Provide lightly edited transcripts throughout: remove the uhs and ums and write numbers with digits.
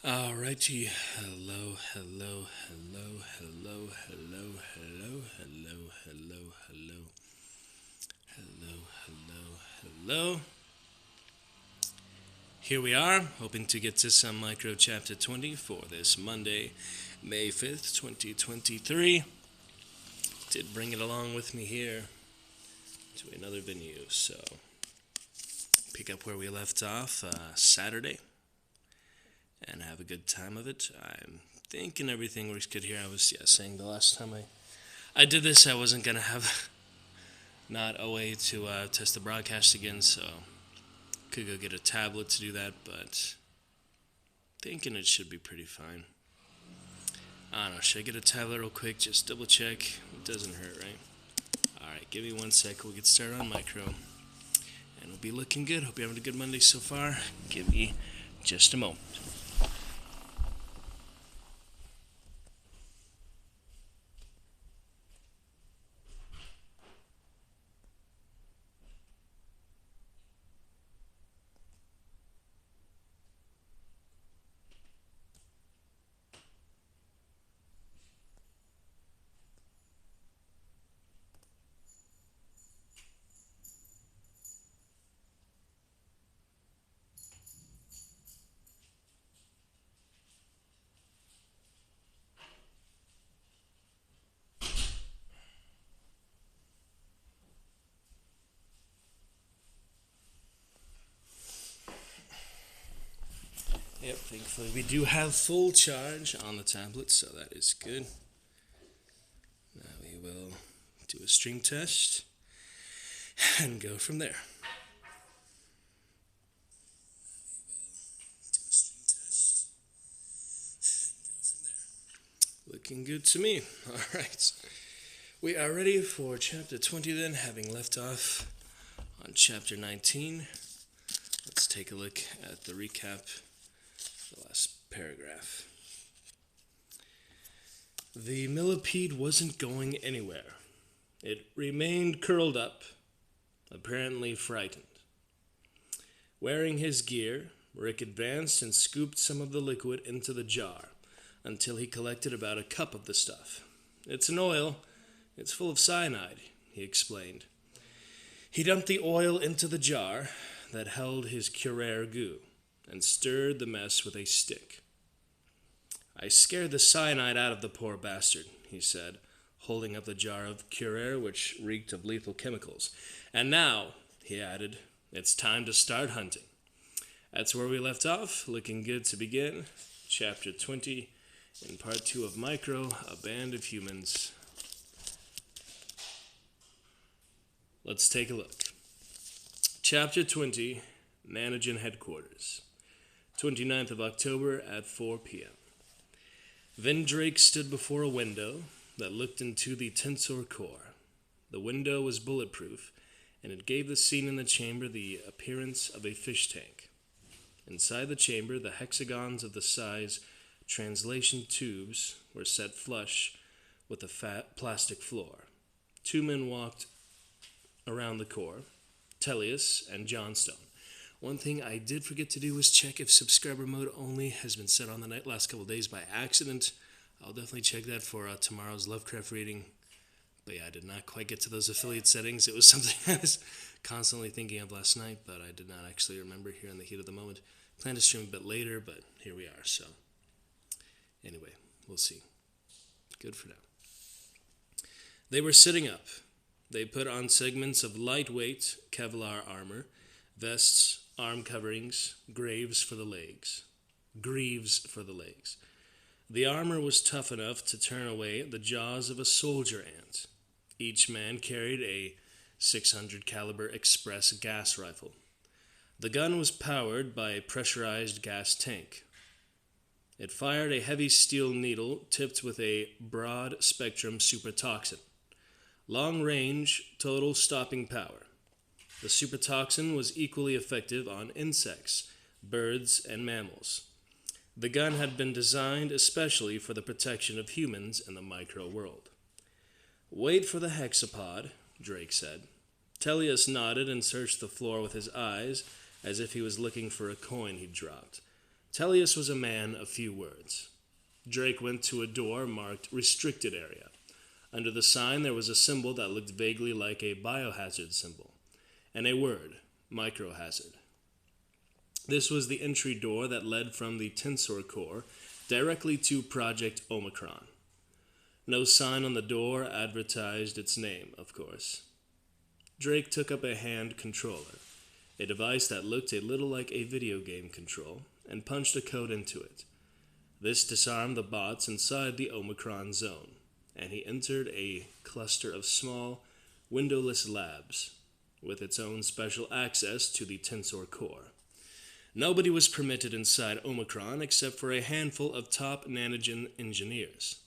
Alrighty, hello, hello, hello, hello, hello, hello, hello, hello, hello, hello, hello, hello. Here we are, hoping to get to some micro chapter 20 for this Monday, May 5th, 2023. Did bring it along with me here to another venue, so pick up where we left off Saturday and have a good time of it. I'm thinking everything works good here. I was saying the last time I did this, I wasn't going to have not a way to test the broadcast again, so could go get a tablet to do that, but thinking it should be pretty fine. I don't know, should I get a tablet real quick, just double check? It doesn't hurt, right? Alright, give me 1 sec, we'll get started on micro, and we'll be looking good. Hope you're having a good Monday so far. Give me just a moment. Yep, thankfully we do have full charge on the tablet, so that is good. Now we will do a string test and go from there. Looking good to me. Alright. We are ready for chapter 20 then, having left off on chapter 19. Let's take a look at the recap. The last paragraph. The millipede wasn't going anywhere. It remained curled up, apparently frightened. Wearing his gear, Rick advanced and scooped some of the liquid into the jar until he collected about a cup of the stuff. "It's an oil. It's full of cyanide," he explained. He dumped the oil into the jar that held his curare goo and stirred the mess with a stick. "I scared the cyanide out of the poor bastard," he said, holding up the jar of curare which reeked of lethal chemicals. "And now," he added, "it's time to start hunting." That's where we left off, looking good to begin. Chapter 20, in part 2 of Micro, A Band of Humans. Let's take a look. Chapter 20, Managen Headquarters. 29th of October at 4 p.m. Vin Drake stood before a window that looked into the tensor core. The window was bulletproof, and it gave the scene in the chamber the appearance of a fish tank. Inside the chamber, the hexagons of the size translation tubes were set flush with the fat plastic floor. 2 men walked around the core, Tellius and Johnstone. One thing I did forget to do was check if subscriber mode only has been set on the last couple of days by accident. I'll definitely check that for tomorrow's Lovecraft reading. But yeah, I did not quite get to those affiliate settings. It was something I was constantly thinking of last night, but I did not actually remember here in the heat of the moment. Plan to stream a bit later, but here we are, so anyway, we'll see. Good for now. They were sitting up. They put on segments of lightweight Kevlar armor, vests, arm coverings, greaves for the legs. The armor was tough enough to turn away the jaws of a soldier ant. Each man carried a 600 caliber express gas rifle. The gun was powered by a pressurized gas tank. It fired a heavy steel needle tipped with a broad spectrum supertoxin. Long range, total stopping power. The supertoxin was equally effective on insects, birds, and mammals. The gun had been designed especially for the protection of humans in the micro world. "Wait for the hexapod," Drake said. Tellius nodded and searched the floor with his eyes as if he was looking for a coin he'd dropped. Tellius was a man of few words. Drake went to a door marked Restricted Area. Under the sign there was a symbol that looked vaguely like a biohazard symbol, and a word, microhazard. This was the entry door that led from the Tensor Core directly to Project Omicron. No sign on the door advertised its name, of course. Drake took up a hand controller, a device that looked a little like a video game control, and punched a code into it. This disarmed the bots inside the Omicron zone, and he entered a cluster of small, windowless labs with its own special access to the Tensor Core. Nobody was permitted inside Omicron except for a handful of top Nanogen engineers.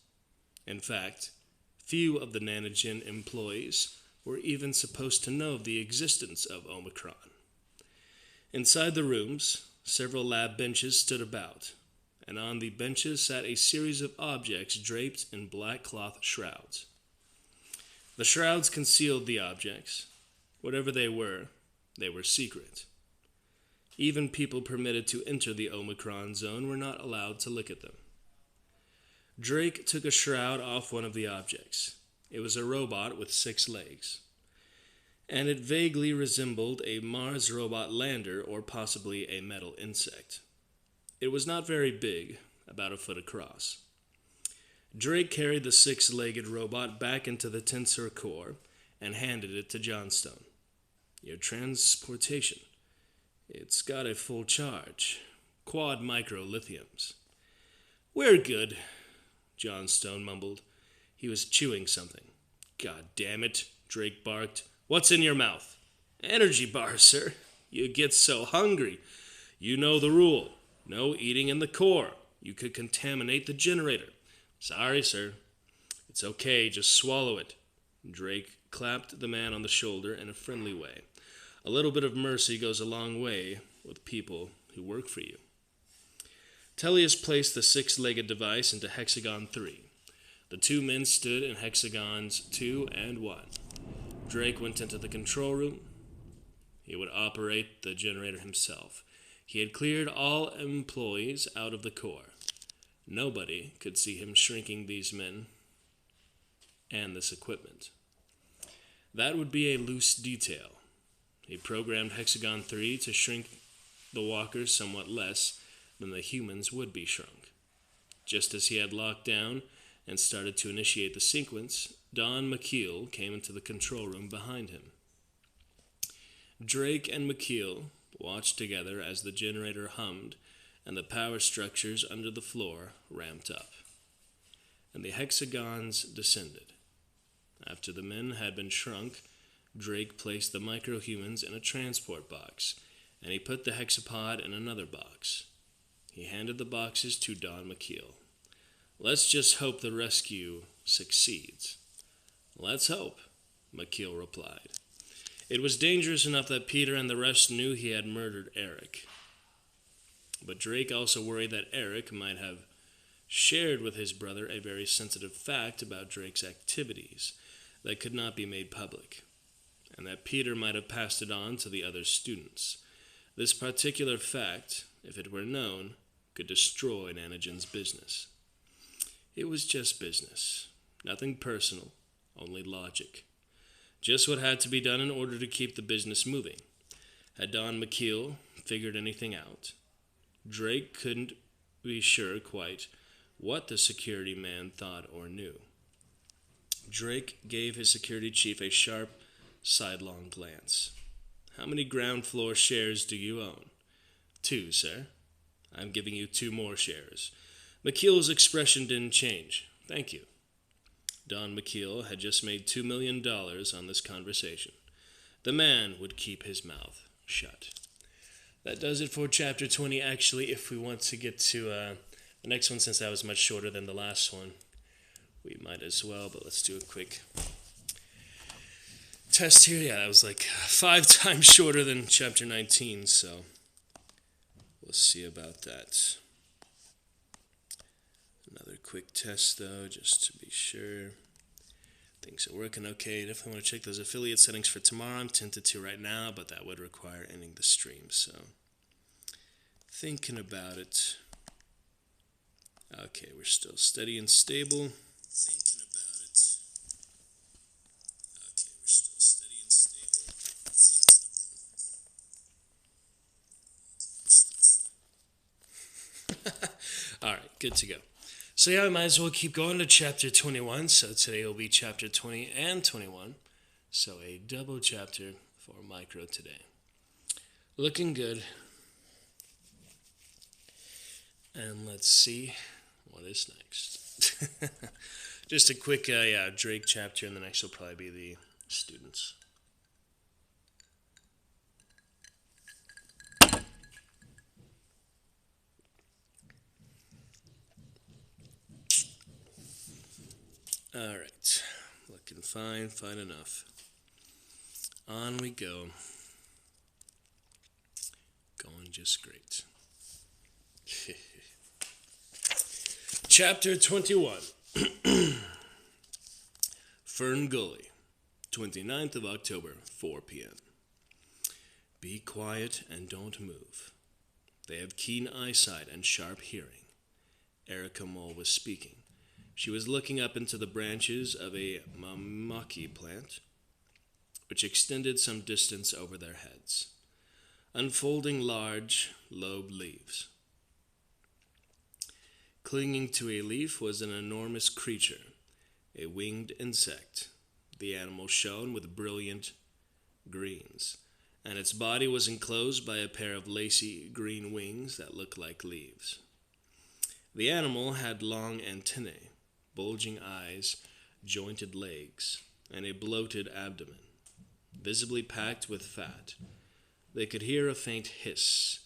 In fact, few of the Nanogen employees were even supposed to know of the existence of Omicron. Inside the rooms, several lab benches stood about, and on the benches sat a series of objects draped in black cloth shrouds. The shrouds concealed the objects. Whatever they were secret. Even people permitted to enter the Omicron zone were not allowed to look at them. Drake took a shroud off one of the objects. It was a robot with 6 legs, and it vaguely resembled a Mars robot lander or possibly a metal insect. It was not very big, about a foot across. Drake carried the 6-legged robot back into the Tensor Core and handed it to Johnstone. Your transportation. It's got a full charge. Quad micro lithiums. We're good, Johnstone mumbled. He was chewing something. God damn it, Drake barked. What's in your mouth? Energy bar, sir. You get so hungry. You know the rule. No eating in the core. You could contaminate the generator. Sorry, sir. It's okay, just swallow it. Drake clapped the man on the shoulder in a friendly way. A little bit of mercy goes a long way with people who work for you. Tellius placed the 6-legged device into Hexagon 3. The 2 men stood in Hexagons 2 and 1. Drake went into the control room. He would operate the generator himself. He had cleared all employees out of the core. Nobody could see him shrinking these men and this equipment. That would be a loose detail. He programmed Hexagon 3 to shrink the walkers somewhat less than the humans would be shrunk. Just as he had locked down and started to initiate the sequence, Don McKeel came into the control room behind him. Drake and McKeel watched together as the generator hummed and the power structures under the floor ramped up, and the hexagons descended. After the men had been shrunk, Drake placed the microhumans in a transport box, and he put the hexapod in another box. He handed the boxes to Don McKeel. Let's just hope the rescue succeeds. Let's hope, McKeel replied. It was dangerous enough that Peter and the rest knew he had murdered Eric. But Drake also worried that Eric might have shared with his brother a very sensitive fact about Drake's activities that could not be made public, and that Peter might have passed it on to the other students. This particular fact, if it were known, could destroy Nanogen's business. It was just business. Nothing personal, only logic. Just what had to be done in order to keep the business moving. Had Don McKeel figured anything out? Drake couldn't be sure quite what the security man thought or knew. Drake gave his security chief a sharp, sidelong glance. How many ground floor shares do you own? 2, sir. I'm giving you 2 more shares. McKeel's expression didn't change. Thank you. Don McKeel had just made $2 million on this conversation. The man would keep his mouth shut. That does it for Chapter 20. Actually, if we want to get to the next one, since that was much shorter than the last one, we might as well, but let's do a quick test here. Yeah, that was like 5 times shorter than Chapter 19, so we'll see about that. Another quick test, though, just to be sure things are working okay. Definitely want to check those affiliate settings for tomorrow. I'm tempted to right now, but that would require ending the stream, so Thinking about it. Okay, we're still steady and stable. Thinking about it. Okay, we're still steady and stable. All right, good to go. So yeah, I might as well keep going to chapter 21. So today will be chapter 20 and 21. So a double chapter for micro today. Looking good. And let's see what is next. Just a quick Drake chapter, and the next will probably be the students. Alright, looking fine enough. On we go. Going just great. Chapter 21. Fern Gully, 29th of October, 4 p.m. Be quiet and don't move. They have keen eyesight and sharp hearing. Erica Mole was speaking. She was looking up into the branches of a mamaki plant, which extended some distance over their heads, unfolding large, lobed leaves. Clinging to a leaf was an enormous creature, a winged insect. The animal shone with brilliant greens, and its body was enclosed by a pair of lacy green wings that looked like leaves. The animal had long antennae, bulging eyes, jointed legs, and a bloated abdomen, visibly packed with fat. They could hear a faint hiss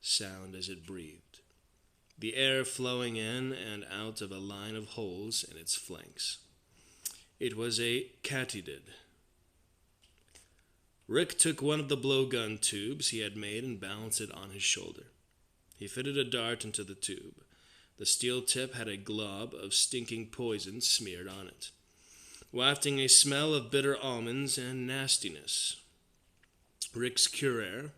sound as it breathed, the air flowing in and out of a line of holes in its flanks. It was a katydid. Rick took one of the blowgun tubes he had made and balanced it on his shoulder. He fitted a dart into the tube. The steel tip had a glob of stinking poison smeared on it, wafting a smell of bitter almonds and nastiness. Rick's cuirass,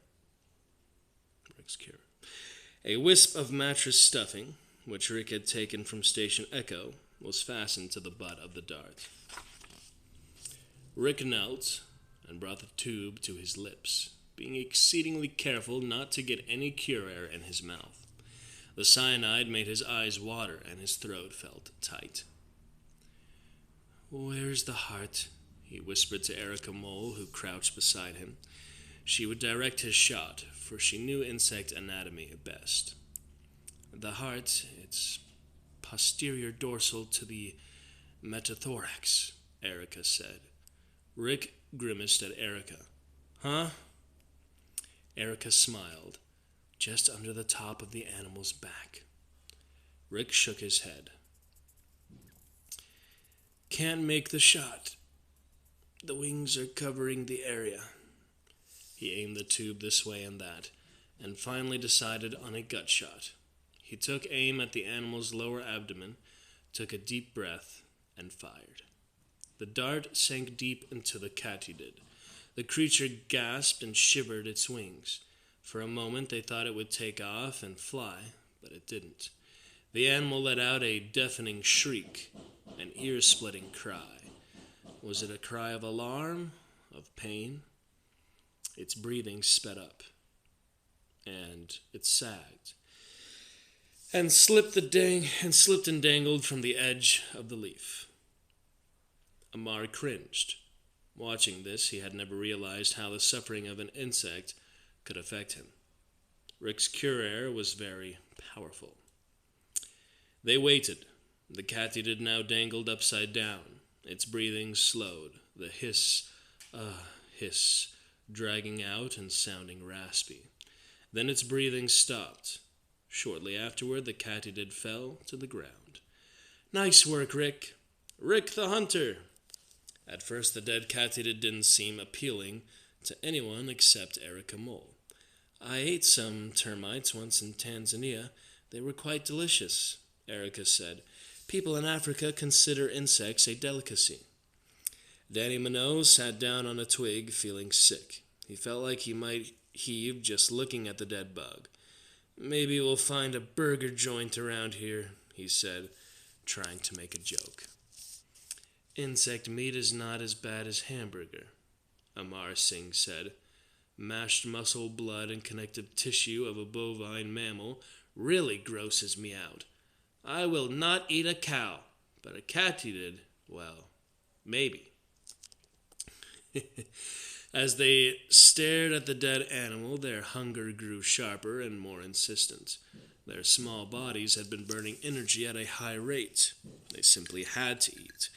a wisp of mattress stuffing, which Rick had taken from Station Echo, was fastened to the butt of the dart. Rick knelt and brought the tube to his lips, being exceedingly careful not to get any cuirass in his mouth. The cyanide made his eyes water and his throat felt tight. "Where's the heart?" he whispered to Erica Mole, who crouched beside him. She would direct his shot, for she knew insect anatomy best. "The heart, it's posterior dorsal to the metathorax," Erica said. Rick grimaced at Erica. "Huh?" Erica smiled, just under the top of the animal's back. Rick shook his head. "Can't make the shot. The wings are covering the area." He aimed the tube this way and that, and finally decided on a gut shot. He took aim at the animal's lower abdomen, took a deep breath, and fired. The dart sank deep into the katydid. The creature gasped and shivered its wings. For a moment they thought it would take off and fly, but it didn't. The animal let out a deafening shriek, an ear-splitting cry. Was it a cry of alarm, of pain? Its breathing sped up, and it sagged, and slipped and dangled from the edge of the leaf. Amar cringed. Watching this, he had never realized how the suffering of an insect could affect him. Rick's cuirass was very powerful. They waited. The katydid now dangled upside down. Its breathing slowed, the hiss, dragging out and sounding raspy. Then its breathing stopped. Shortly afterward, the katydid fell to the ground. "Nice work, Rick." "Rick the Hunter." At first, the dead katydid didn't seem appealing to anyone except Erica Mole. "I ate some termites once in Tanzania. They were quite delicious," Erica said. "People in Africa consider insects a delicacy." Danny Minot sat down on a twig, feeling sick. He felt like he might heaved just looking at the dead bug. "Maybe we'll find a burger joint around here," he said, trying to make a joke. "Insect meat is not as bad as hamburger," Amar Singh said. "Mashed muscle, blood, and connective tissue of a bovine mammal really grosses me out. I will not eat a cow, but a katydid, well, maybe." As they stared at the dead animal, their hunger grew sharper and more insistent. Their small bodies had been burning energy at a high rate. They simply had to eat.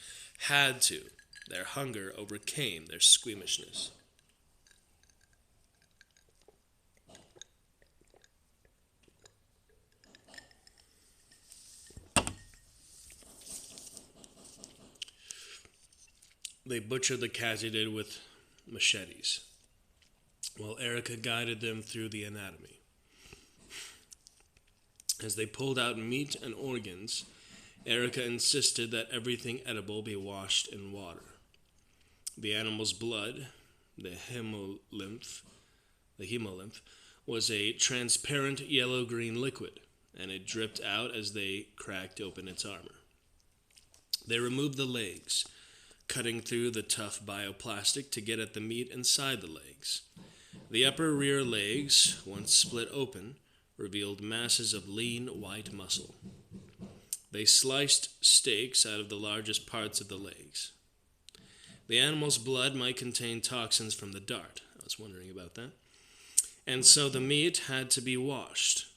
Had to. Their hunger overcame their squeamishness. They butchered the katydid with machetes, while Erica guided them through the anatomy. As they pulled out meat and organs, Erica insisted that everything edible be washed in water. The animal's blood, the hemolymph, was a transparent yellow-green liquid, and it dripped out as they cracked open its armor. They removed the legs, cutting through the tough bioplastic to get at the meat inside the legs. The upper rear legs, once split open, revealed masses of lean white muscle. They sliced steaks out of the largest parts of the legs. The animal's blood might contain toxins from the dart. I was wondering about that. And so the meat had to be washed.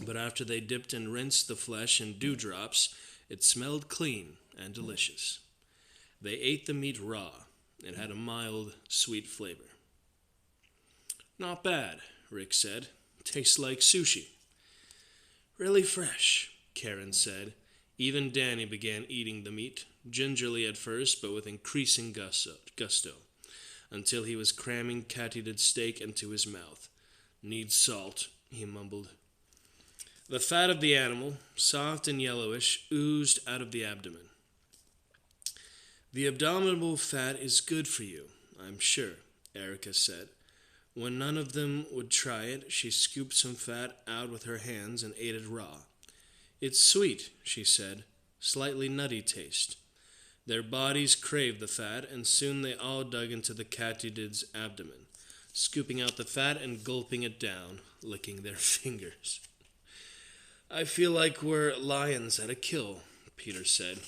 But after they dipped and rinsed the flesh in dewdrops, it smelled clean and delicious. They ate the meat raw. It had a mild, sweet flavor. "Not bad," Rick said. "Tastes like sushi." "Really fresh," Karen said. Even Danny began eating the meat, gingerly at first, but with increasing gusto, until he was cramming katydid steak into his mouth. "Need salt," he mumbled. The fat of the animal, soft and yellowish, oozed out of the abdomen. "The abdominal fat is good for you, I'm sure," Erica said. When none of them would try it, she scooped some fat out with her hands and ate it raw. "It's sweet," she said, "slightly nutty taste." Their bodies craved the fat, and soon they all dug into the katydid's abdomen, scooping out the fat and gulping it down, licking their fingers. "I feel like we're lions at a kill," Peter said.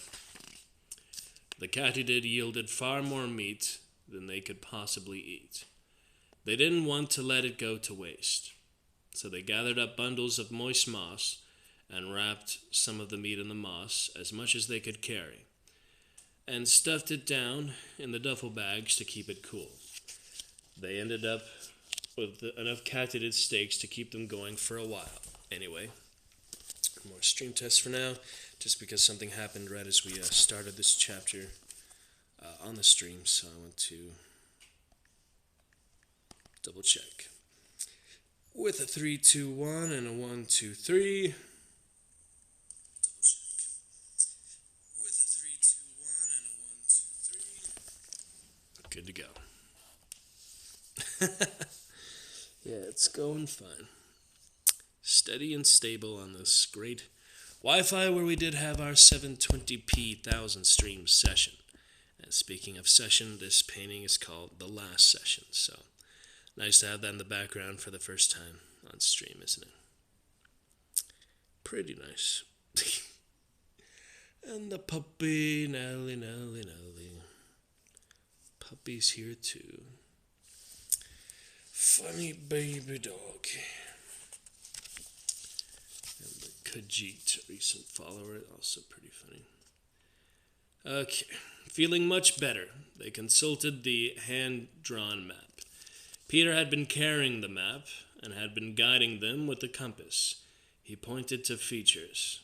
The katydid yielded far more meat than they could possibly eat. They didn't want to let it go to waste, so they gathered up bundles of moist moss and wrapped some of the meat in the moss as much as they could carry, and stuffed it down in the duffel bags to keep it cool. They ended up with enough katydid steaks to keep them going for a while. Anyway, more stream tests for now, just because something happened right as we started this chapter on the stream, so I want to double check. With a 3, 2, 1 and a 1, 2, 3. Double check. With a 3, 2, 1 and a 1, 2, 3. Good to go. Yeah, it's going fine. Steady and stable on this great Wi-Fi where we did have our 720p 1000 stream session. And speaking of session, this painting is called The Last Session, so nice to have that in the background for the first time on stream, isn't it? Pretty nice. And the puppy, Nelly. Puppy's here too. Funny baby dog. And the Khajiit, recent follower, also pretty funny. Okay, feeling much better. They consulted the hand-drawn map. Peter had been carrying the map and had been guiding them with the compass. He pointed to features.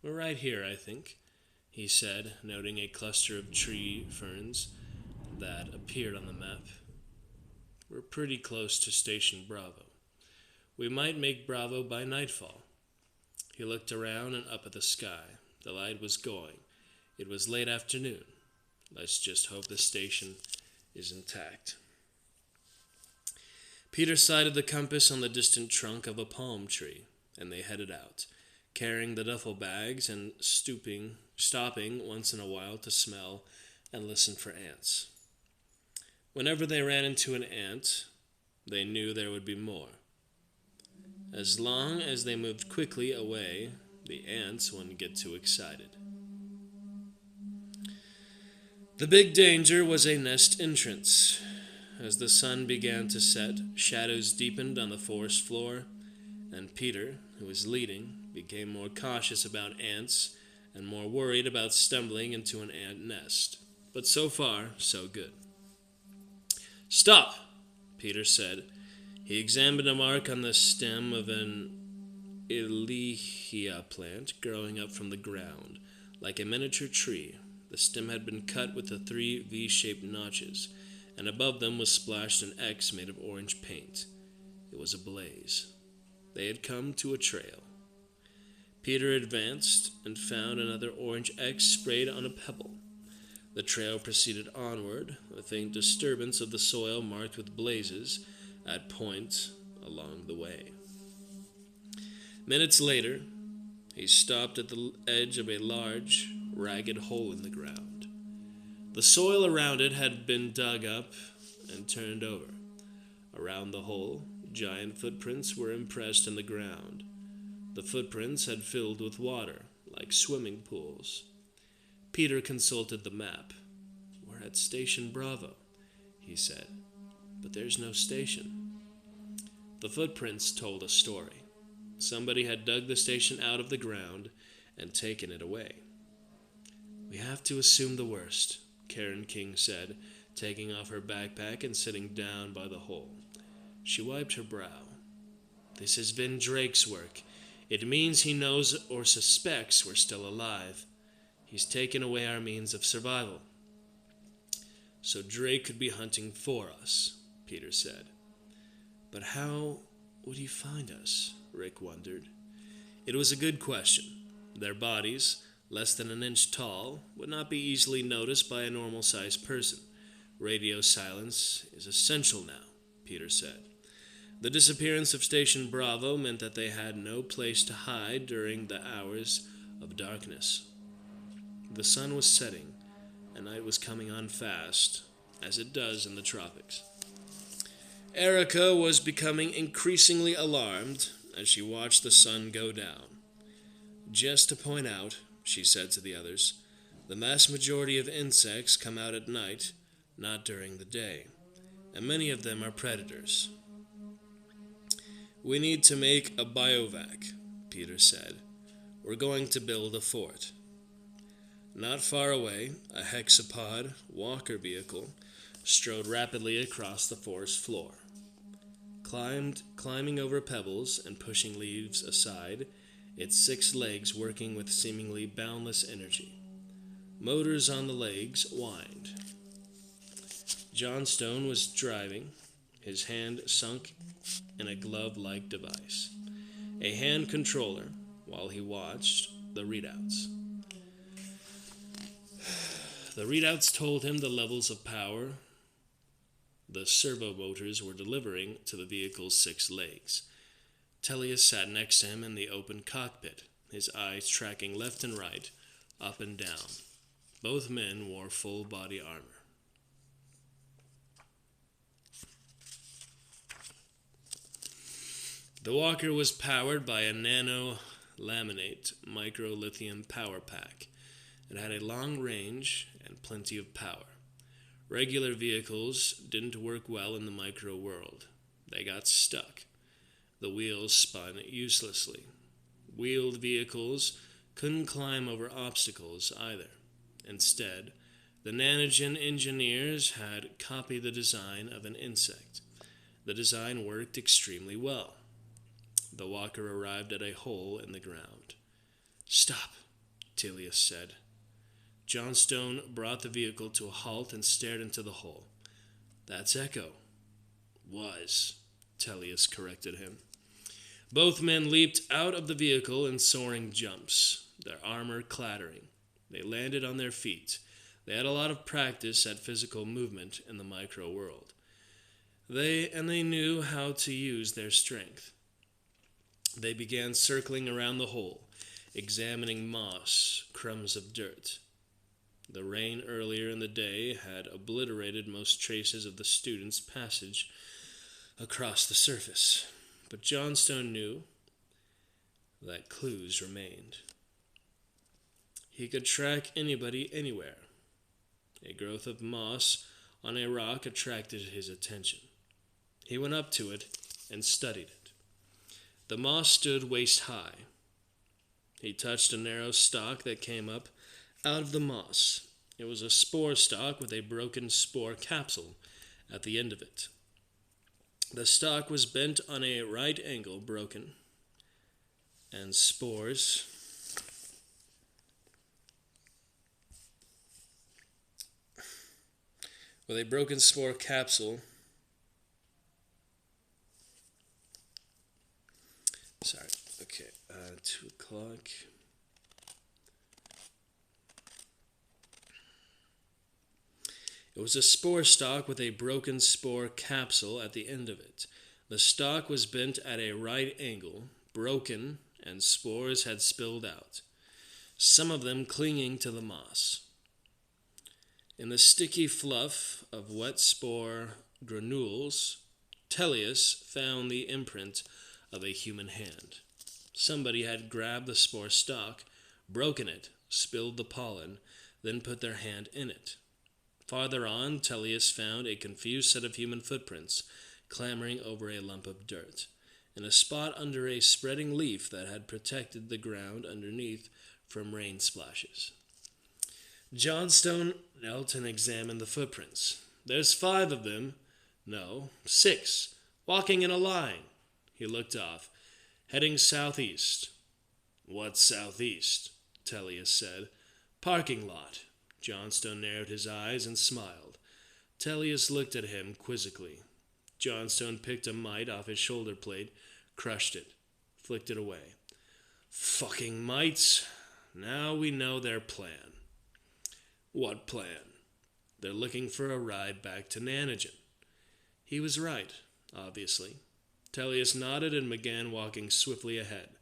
"We're right here, I think," he said, noting a cluster of tree ferns that appeared on the map. "We're pretty close to Station Bravo. We might make Bravo by nightfall." He looked around and up at the sky. The light was going. It was late afternoon. Let's just hope the station is intact. Peter sighted the compass on the distant trunk of a palm tree, and they headed out, carrying the duffel bags and stopping once in a while to smell and listen for ants. Whenever they ran into an ant, they knew there would be more. As long as they moved quickly away, the ants wouldn't get too excited. The big danger was a nest entrance. As the sun began to set, shadows deepened on the forest floor, and Peter, who was leading, became more cautious about ants and more worried about stumbling into an ant nest. But so far, so good. "Stop," Peter said. He examined a mark on the stem of an Elihia plant growing up from the ground, like a miniature tree. The stem had been cut with the 3 V-shaped notches, and above them was splashed an X made of orange paint. It was ablaze. They had come to a trail. Peter advanced and found another orange X sprayed on a pebble. The trail proceeded onward, a faint disturbance of the soil marked with blazes at points along the way. Minutes later, he stopped at the edge of a large, ragged hole in the ground. The soil around it had been dug up and turned over. Around the hole, giant footprints were impressed in the ground. The footprints had filled with water, like swimming pools. Peter consulted the map. "We're at Station Bravo," he said, "but there's no station." The footprints told a story. Somebody had dug the station out of the ground and taken it away. "We have to assume the worst," Karen King said, taking off her backpack and sitting down by the hole. She wiped her brow. "This is Vin Drake's work. It means he knows or suspects we're still alive. He's taken away our means of survival." "So Drake could be hunting for us," Peter said. "But how would he find us?" Rick wondered. It was a good question. Their bodies, less than an inch tall, would not be easily noticed by a normal-sized person. "Radio silence is essential now," Peter said. The disappearance of Station Bravo meant that they had no place to hide during the hours of darkness. The sun was setting, and night was coming on fast, as it does in the tropics. Erica was becoming increasingly alarmed as she watched the sun go down. "Just to point out," she said to the others, "the vast majority of insects come out at night, not during the day, and many of them are predators." "We need to make a biovac," Peter said. "We're going to build a fort." Not far away, a hexapod walker vehicle strode rapidly across the forest floor. Climbing over pebbles and pushing leaves aside, its 6 legs working with seemingly boundless energy. Motors on the legs whined. Johnstone was driving, his hand sunk in a glove-like device, a hand controller, while he watched the readouts. The readouts told him the levels of power the servo motors were delivering to the vehicle's 6 legs. Tellius sat next to him in the open cockpit, his eyes tracking left and right, up and down. Both men wore full body armor. The walker was powered by a nano-laminate micro-lithium power pack. It had a long range and plenty of power. Regular vehicles didn't work well in the micro world. They got stuck. The wheels spun uselessly. Wheeled vehicles couldn't climb over obstacles either. Instead, the Nanogen engineers had copied the design of an insect. The design worked extremely well. The walker arrived at a hole in the ground. "Stop," Tellius said. Johnstone brought the vehicle to a halt and stared into the hole. "That's Echo." "Was," Tellius corrected him. Both men leaped out of the vehicle in soaring jumps, their armor clattering. They landed on their feet. They had a lot of practice at physical movement in the micro world. They knew how to use their strength. They began circling around the hole, examining moss, crumbs of dirt. The rain earlier in the day had obliterated most traces of the students' passage across the surface, but Johnstone knew that clues remained. He could track anybody anywhere. A growth of moss on a rock attracted his attention. He went up to it and studied it. The moss stood waist high. He touched a narrow stalk that came up out of the moss. It was a spore stalk with a broken spore capsule at the end of it. The stalk was bent on a right angle, broken, and spores with a broken spore capsule. Sorry, okay, 2 o'clock. It was a spore stalk with a broken spore capsule at the end of it. The stalk was bent at a right angle, broken, and spores had spilled out, some of them clinging to the moss. In the sticky fluff of wet spore granules, Tellius found the imprint of a human hand. Somebody had grabbed the spore stalk, broken it, spilled the pollen, then put their hand in it. Farther on, Tellius found a confused set of human footprints clambering over a lump of dirt, in a spot under a spreading leaf that had protected the ground underneath from rain splashes. Johnstone knelt and examined the footprints. "There's 5 of them. No, 6, walking in a line." He looked off, heading southeast. "What's southeast?" Tellius said. "Parking lot." Johnstone narrowed his eyes and smiled. Tellius looked at him quizzically. Johnstone picked a mite off his shoulder plate, crushed it, flicked it away. "Fucking mites. Now we know their plan." "What plan?" "They're looking for a ride back to Nanogen." He was right, obviously. Tellius nodded and began walking swiftly ahead,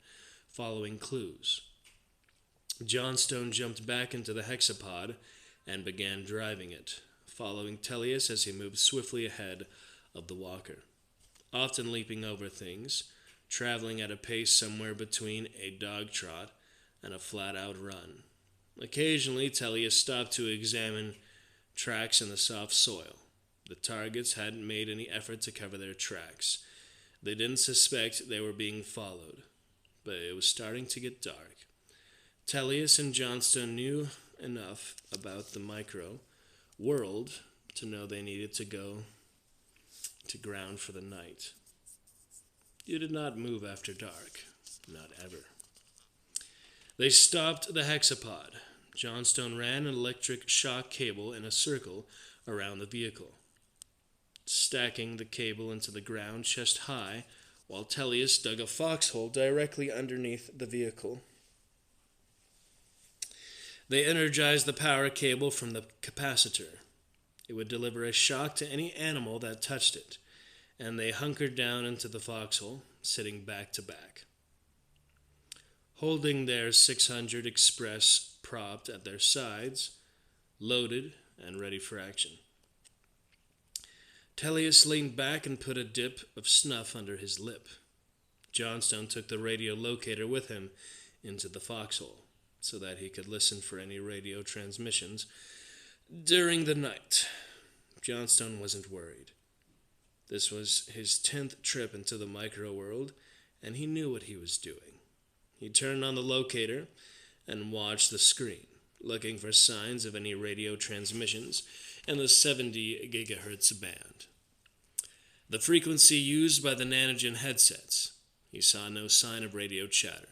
following clues. Johnstone jumped back into the hexapod and began driving it, following Tellius as he moved swiftly ahead of the walker, often leaping over things, traveling at a pace somewhere between a dog trot and a flat-out run. Occasionally, Tellius stopped to examine tracks in the soft soil. The targets hadn't made any effort to cover their tracks. They didn't suspect they were being followed, but it was starting to get dark. Tellius and Johnstone knew enough about the micro world to know they needed to go to ground for the night. You did not move after dark, not ever. They stopped the hexapod. Johnstone ran an electric shock cable in a circle around the vehicle, stacking the cable into the ground chest high, while Tellius dug a foxhole directly underneath the vehicle. They energized the power cable from the capacitor. It would deliver a shock to any animal that touched it, and they hunkered down into the foxhole, sitting back to back, holding their 600 Express propped at their sides, loaded and ready for action. Tellius leaned back and put a dip of snuff under his lip. Johnstone took the radio locator with him into the foxhole, so that he could listen for any radio transmissions during the night. Johnstone wasn't worried. This was his 10th trip into the micro world, and he knew what he was doing. He turned on the locator and watched the screen, looking for signs of any radio transmissions in the 70 gigahertz band, the frequency used by the Nanogen headsets. He saw no sign of radio chatter.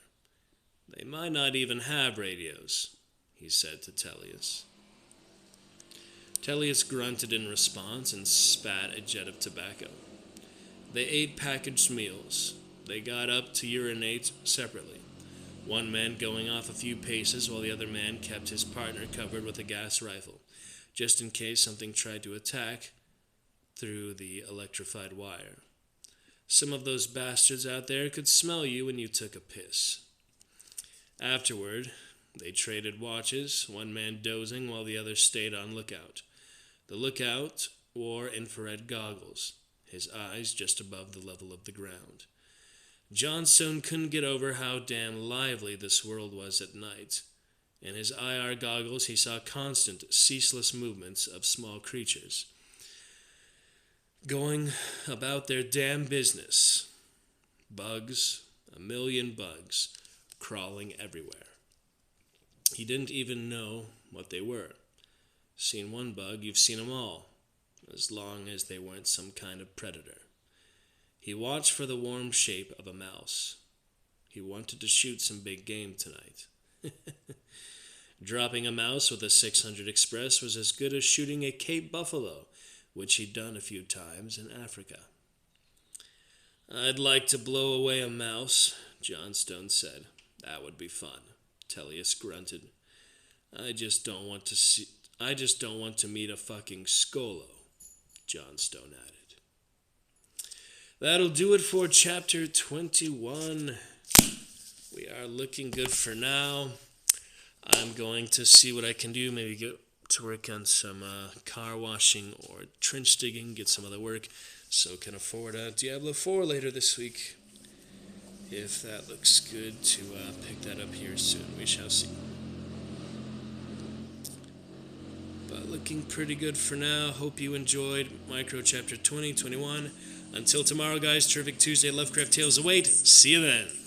"They might not even have radios," he said to Tellius. Tellius grunted in response and spat a jet of tobacco. They ate packaged meals. They got up to urinate separately, one man going off a few paces while the other man kept his partner covered with a gas rifle, just in case something tried to attack through the electrified wire. Some of those bastards out there could smell you when you took a piss. Afterward, they traded watches, one man dozing while the other stayed on lookout. The lookout wore infrared goggles, his eyes just above the level of the ground. Johnstone couldn't get over how damn lively this world was at night. In his IR goggles, he saw constant, ceaseless movements of small creatures going about their damn business. Bugs, a million bugs, crawling everywhere. He didn't even know what they were. Seen one bug, you've seen them all, as long as they weren't some kind of predator. He watched for the warm shape of a mouse. He wanted to shoot some big game tonight. Dropping a mouse with a 600 Express was as good as shooting a Cape buffalo, which he'd done a few times in Africa. "I'd like to blow away a mouse," Johnstone said. "That would be fun," Tellius grunted. I just don't want to meet a fucking Skolo," Johnstone added. That'll do it for chapter 21. We are looking good for now. I'm going to see what I can do, maybe get to work on some car washing or trench digging, get some other work, so can afford Diablo 4 later this week. If that looks good, to pick that up here soon, we shall see. But looking pretty good for now. Hope you enjoyed Micro Chapter 20, 21. Until tomorrow, guys, terrific Tuesday Lovecraft Tales await. See you then.